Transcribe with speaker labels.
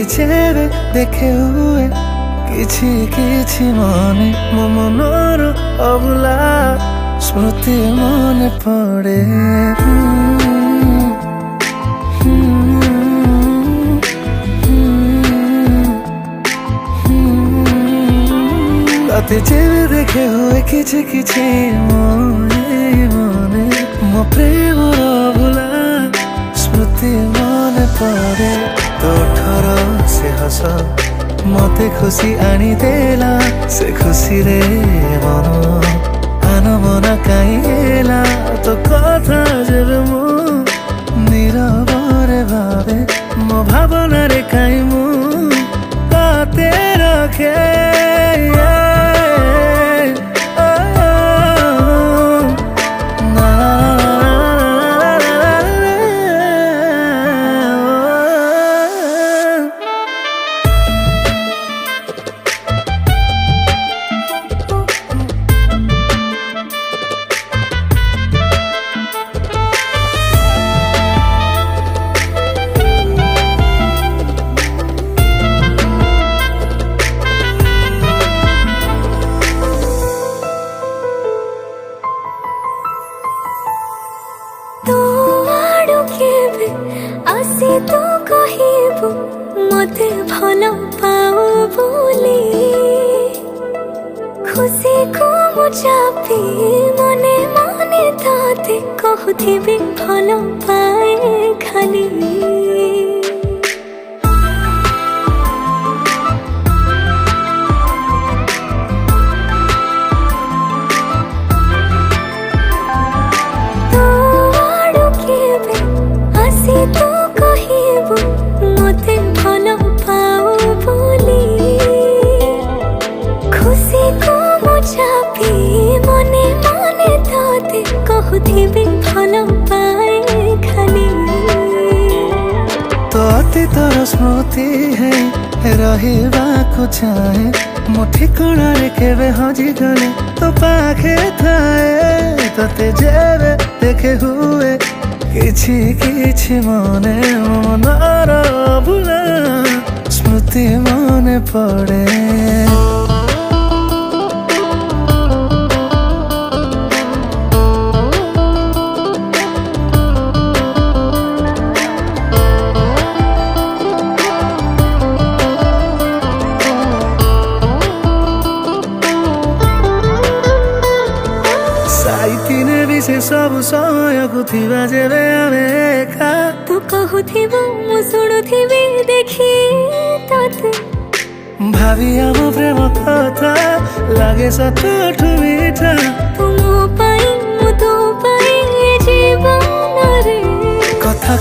Speaker 1: राति जेबे देखे हुए किछि किछि मने मो मनर अबुला स्मृति मने पड़े। राति जेबे देखे हुए किछि किछि मने मो प्रेमर अबुला स्मृति मने पड़े। तोठर से हस मते खुशी आनी देला से खुशी रे मन आनमना काइला तो कथा जेबे मु नीरवरे भावे मो भावना रे काई मु बाते रखे।
Speaker 2: आसे तो कहबू मते भल पाओ बोली खुशी को मुझापी मने मने ताते कहूथिबी भल पाए खाली। तो कहबू मते भल पाओ बोली खुशी को मुझापी मने मने ताते कहूथिबी भल पाए खाली।
Speaker 1: तो अतीतर स्मृति है रहिबाकु चाहे मो ठिकଣା रे केबे हजी गले तो पाखे थाए तते जेबे देखे हुए किछि किछि मने मनर अबुला स्मृति मने पड़े। साइतिने भी से सब सहयोग थिबा जेबे आमे एका
Speaker 2: तू कहूथिबू मु शुणुथिबी देखी तते
Speaker 1: भावी आम प्रेम कथा लागे सतठु मीठा।
Speaker 2: तू मो पाई मु तो पाई जीवन रे
Speaker 1: कथा